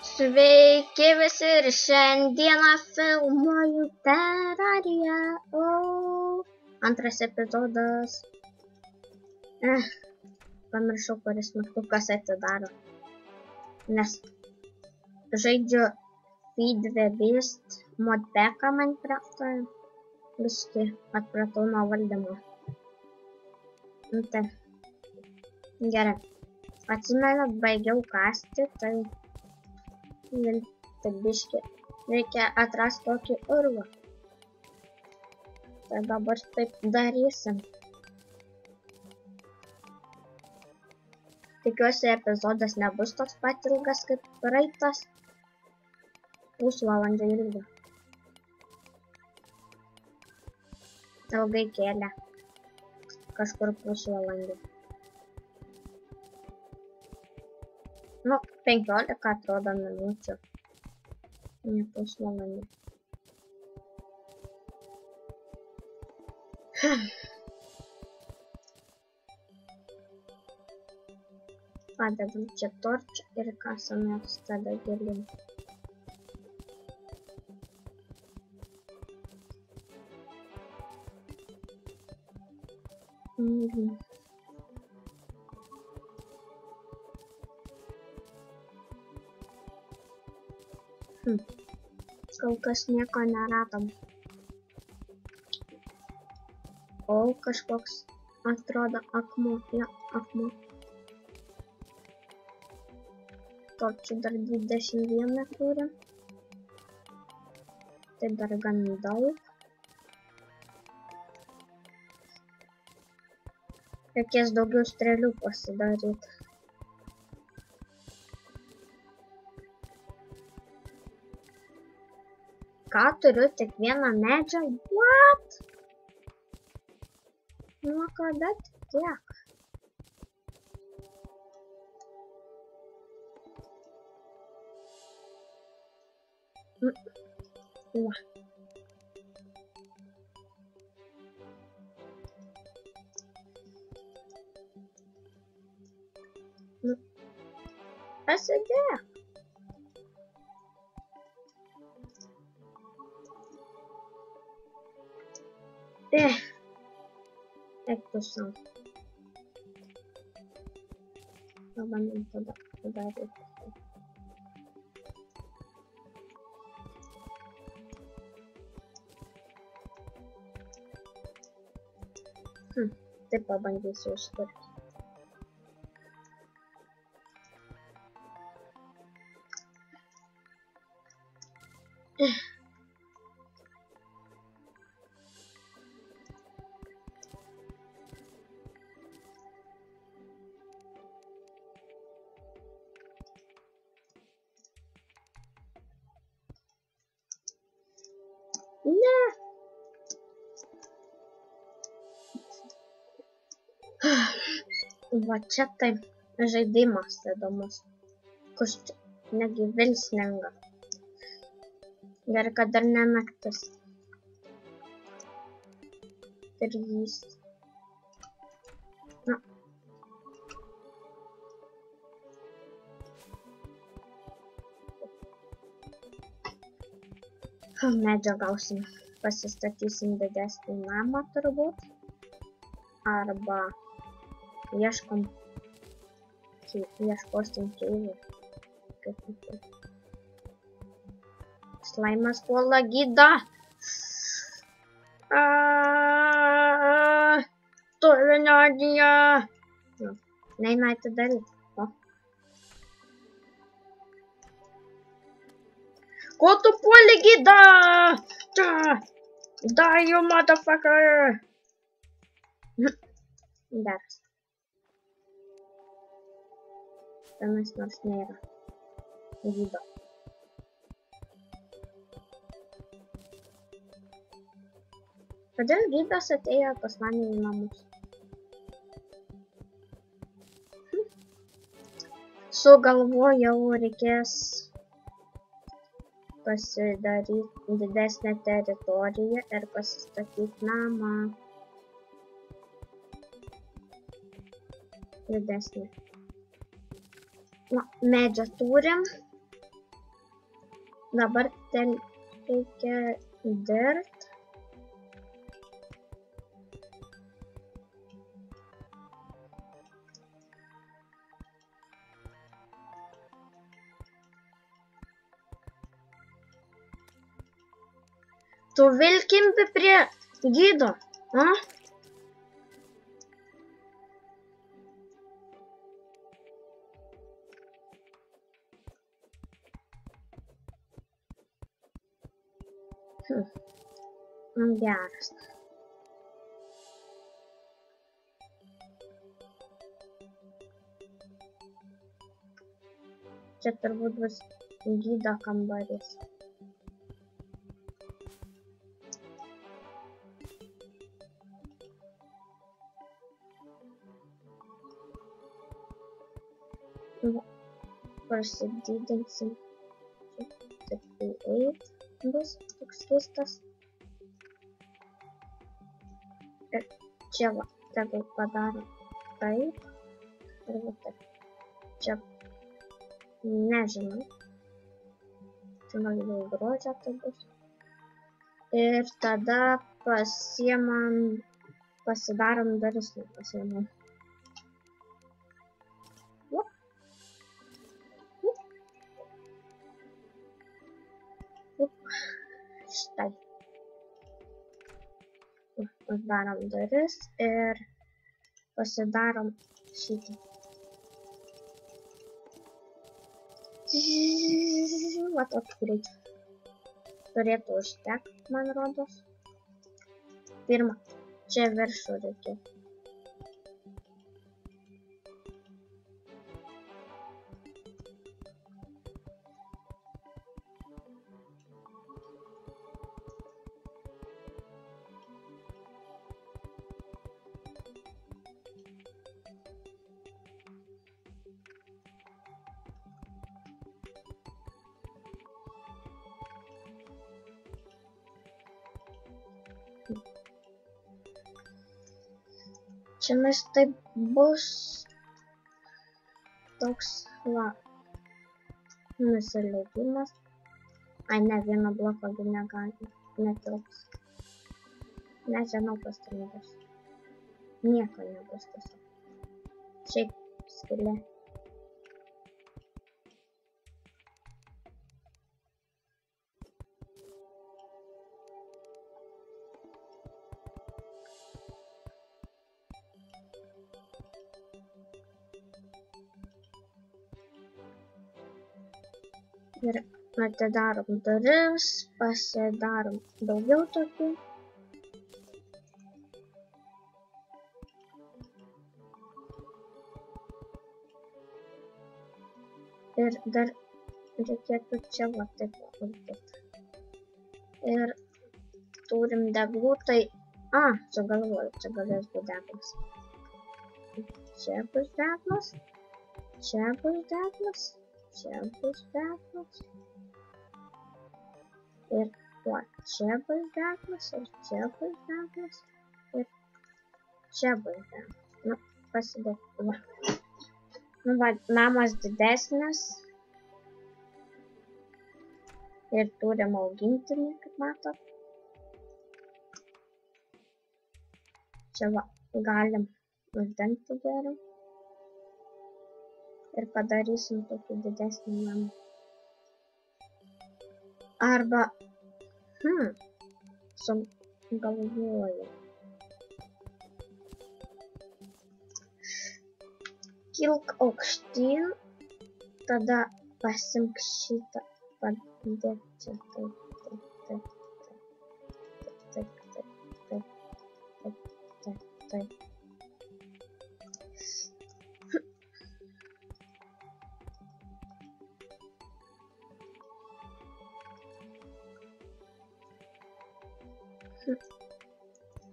Sveiki visi ir šiandieną filmuoju Terrariją. Antras epizodas. Pamiršau, kuris mygtukas atidaro. Nes žaidžiu Feed the Beast modpacką Minecraft'ą. Biškį atpratau nuo valdymo. Tai gerai. Atsimenu, baigiau kasti, tai biškį reikia atrasti tokį urvą. Tai dabar taip darysim. Tikiuosi, epizodas nebus toks pat ilgas kaip praeitas. Pusvalandžio ilgio. Ilgai kėlė. Kažkur pusvalandį. 15 atrodo minučių. Ne pusvalandį. Padedam čia torčią ir kasamės tada gilin. Kol kas nieko neradom. O kažkoks atrodo akmuo. Ja, akmuo. Torčių dar 21 turim. Tai dar gan daug. Reikės daugiau strėlių pasidaryti. Ką turiu tik vieną medžią? What? Nuo kada tiek? Va. Pasidėk. Eik tu sau. Pabandom tada padaryti. Tai pabandysiu užkurti. Ne. Va čia taip žaidimas įdomus. Kus čia negi vilsninga. Gerai, kad dar ne naktis. 3. Na. Medžio gausim. Pasistatysim didesnį namą turbūt. Arba ieškosim keivų. Slaimas puola gydą. Turi Nadija. Neina atidaryti. Ko tu puoli gydą? Die, you motherfucker. Geras. Tenais nors nėra gydo. Kodėl gydas atėjo pas mane į namus? Sugalvojau, reikės pasidaryti didesnę teritoriją ir pasistatyti namą. Didesnį. Medžio turim. Dabar ten reikia dirt. Tu vėl kimpi prie gido, a? Geras. Čia turbūt bus gido kambarys. Prasididinsim. Taip, bus toks keistas. Ir čia va, tegul padaro taip. Ir va taip. Čia nežinau. Čia gal jau grožio tai bus. Ir tada pasidarom duris, nepasiėmam. Štai. Uždarom duris ir pasidarom šitą. Va tokį greitį. Turėtų užtekti, man rodos. Pirma, čia viršų reikia. Čia mes taip bus toks va nusileidimas. Ai, ne, vieno bloko negali, netilps. Nežinau, kas ten bus. Nieko nebus tiesiog. Šiaip skylė. Ir atidarom duris, pasidarom daugiau tokių. Ir dar reikėtų čia va taip uždėti. Ir turim deglų, tai... sugalvoju, čia galės būti deglas. Čia bus deglas, čia bus deglas. Čia bus deglas. Ir va, čia bus deglas, ir čia bus deglas. Ir čia bus deglas. Nu, pasidėk. Va. Nu, va, namas didesnis. Ir turim augintinį, kaip matot. Čia va, galim uždengti gerai. Ir padarysim tokį didesnį namą. Arba, sugalvoju. Kilk aukštyn, tada pasimk šitą, padėk čia taip.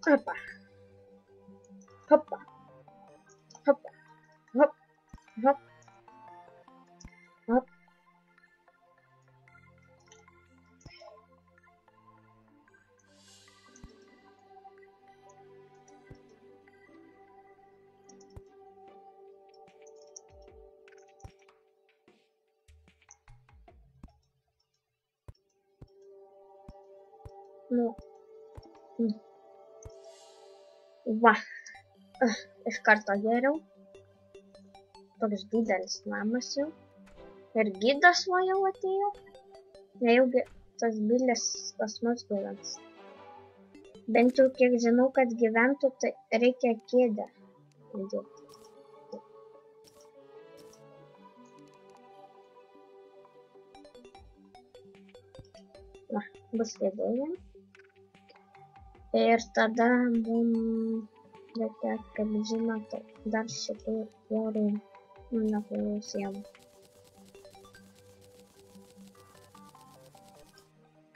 Hoppa. Hoppa. Hoppa. Hopp. Hopp. Hopp. Nu. Va. Iš karto geriau. Toks didelis namas jau. Ir gidas va jau atėjo. Nejaugi tas bilis pas mus gyvens. Bent jau kiek žinau, kad gyventų, tai reikia kėdę įdėti. Va, bus kėdėje. Ir tada mums reikia, kaip žinote, dar šitų vorų nunaklojus sienų.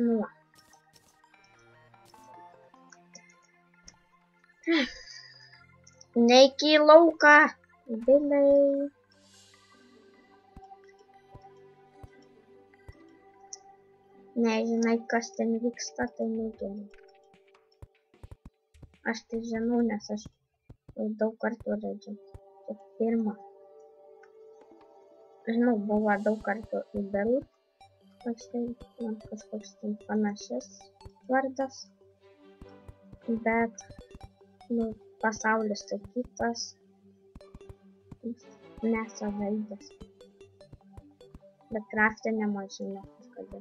Nu va. Neik į lauką, biliai. Nežinai, kas ten vyksta, tai negerai. Aš tai žinau, nes aš jau daug kartų žaidžiu. Tai pirma. Žinau, buvo daug kartų į Bell. Man kažkoks ten panašus vardas. Bet, pasaulis tai kitas. Nesu žaidęs. Bet kraftinimo žinau kažkada.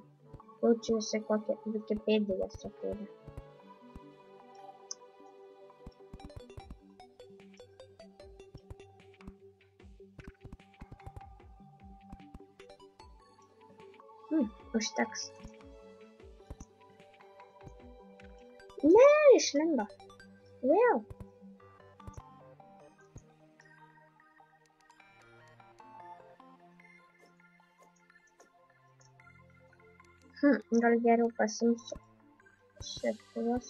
Jaučiuosi kokią Wikipediją sukūrė. Užteks. Ne, išlindo. Vėl. Gal geriau pasimsiu šituos,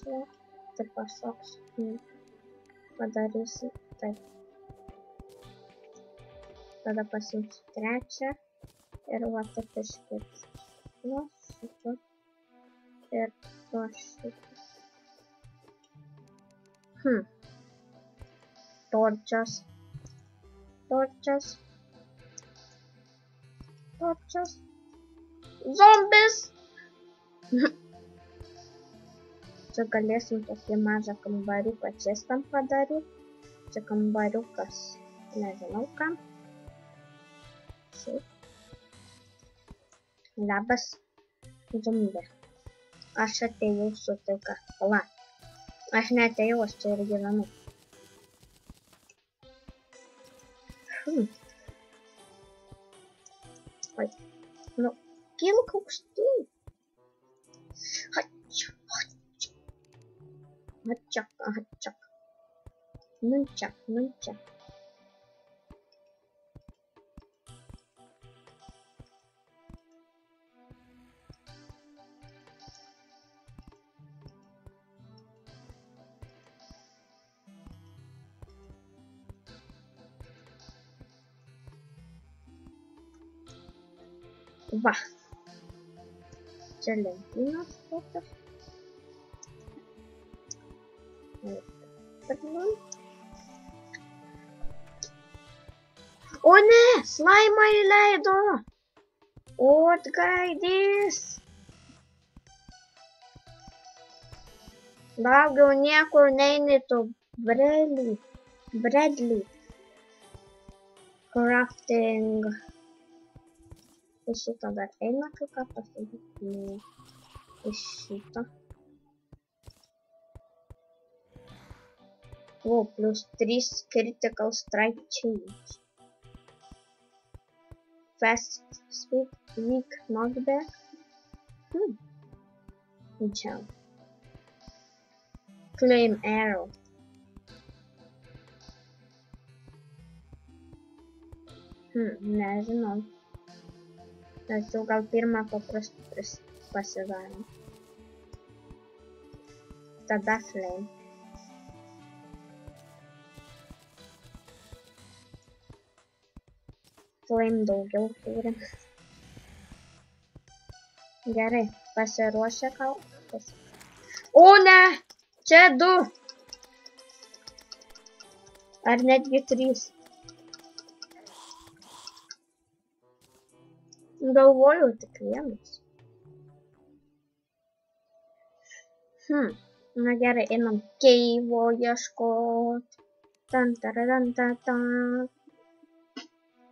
tai pašoksiu. Padarysiu taip. Tada pasimsiu trečią. Ir va taip iškirsiu. Va šitą. Ir va šitą. Torčias. Torčias. Torčias. Zombis! Čia galėsim tokį mažą kambariuką čia tam padaryti. Čia kambariukas. Nežinau kam. Šiaip. Labas, zombė. Aš atėjau su taika. Pala. Aš neatėjau, aš čia ir gyvenu. Oi. Nu, kilk aukštyn. Hačak, hačak. Hačak, hačak. Nunčak, nunčak. Va. Čia lentynos tokios. O ne, slaimą įleido. O atgaidys. Daugiau niekur neini tu, Bradley. Crafting. Iš šito dar eina kai ką pasakyti. Iš šito. O, plus 3 critical strike change. Fast, speed, weak, knockback. Jump. Claim arrow. Nežinau. Mes jau gal pirmą paprastai pasidarėm. Tada flame. Flame daugiau turim. Gerai, pasiruošę gal. O ne! Čia 2! Ar netgi 3. Galvojau tik vienas. Na gerai, einam keivo ieškot.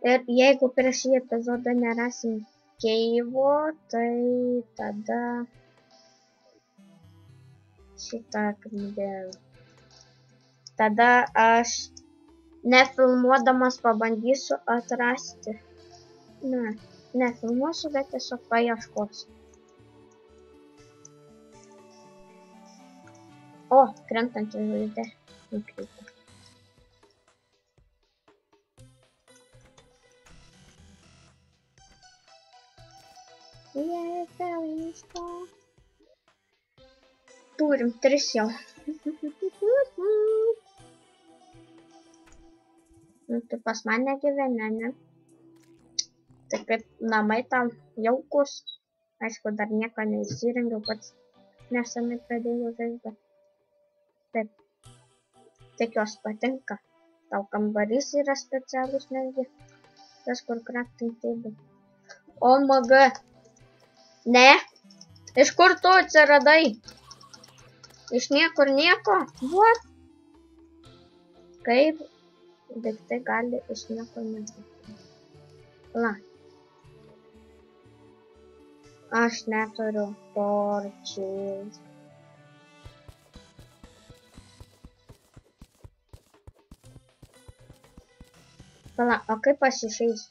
Ir jeigu prieš šį epizodą nerasim keivo, tai tada šitą knygą. Tada aš nefilmuodamas pabandysiu atrasti. Nefilmuosiu, bet tiesiog paieškosiu. O, krentantį žvaigždę nukreipia. Jei, felinsko. Turim 3 jau. Nu, tu pas mane gyveni, ne? Tai kaip namai tau jaukus. Aišku, dar nieko neįsirengiau, pats nesenai pradėjau žaidžią. Taip. Tikiuosi patinka. Tau kambarys yra specialus netgi. Tas, kur crafting table. OMG. Ne? Iš kur tu atsiradai? Iš niekur nieko? What? Kaip daiktai gali iš niekur nieko? La. Aš neturiu torčiais. Pala, o kaip aš išeisiu?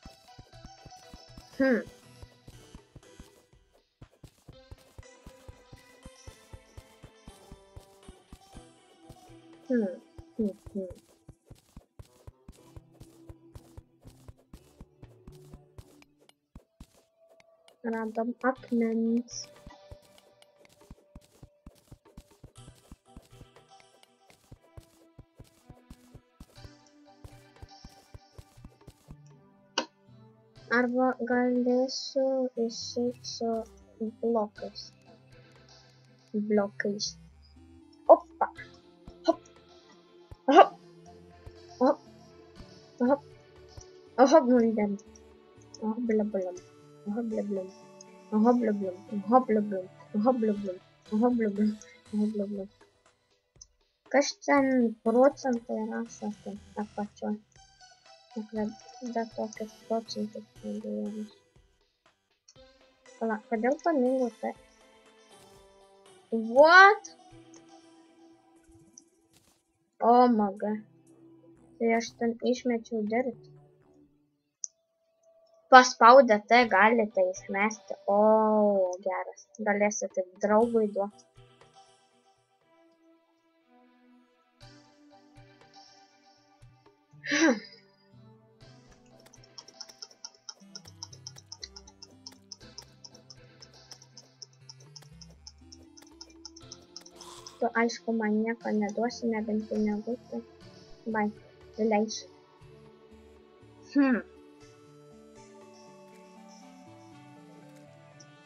Radom akmens. Arba galėsiu išeiti su blokais. Opa. Hop. Hop. Hop. Hop. Hop. Blum. Hop blum. Hop blum. Hop blum. Hop blum. Hop blum. Hop blum. Hop blum. Kas ten procentai rašo ten apačioj? Da tokius procentus pradėjimus. Pala, kodėl pamėgau tai? What? OMG. Tai aš ten išmečiau dirbti. Paspaudę tai galite išmesti. O, geras. Galėsite taip draugui duoti. Tu aišku man nieko neduosi, nebent pinigų. Bai, leisiu.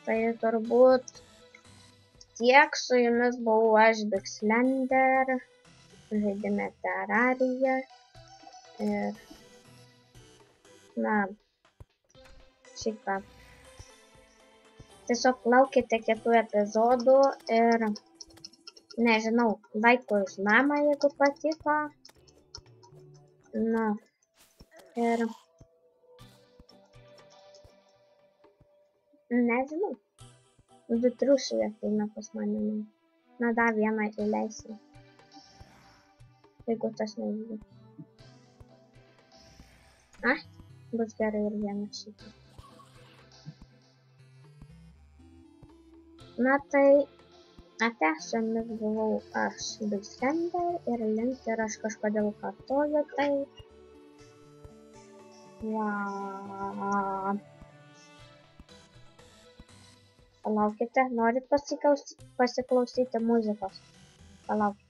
Tai turbūt tiek su jumis buvau aš Bigslender, žaidime Terrariją ir šitą. Tiesiog laukite kitų epizodų ir nežinau, laikų už namą, jeigu patiko. Ir nežinau. 2 triušiai ateina pas mane. Dar vieną įleisim. Jeigu tas nežinau. Bus gerai ir vieną šitą. Tai ate, su jumis buvau aš Bigslender ir Link ir aš kažkodėl kartoju tai. Palaukite, norit pasiklausyti muzikos? Palaukite.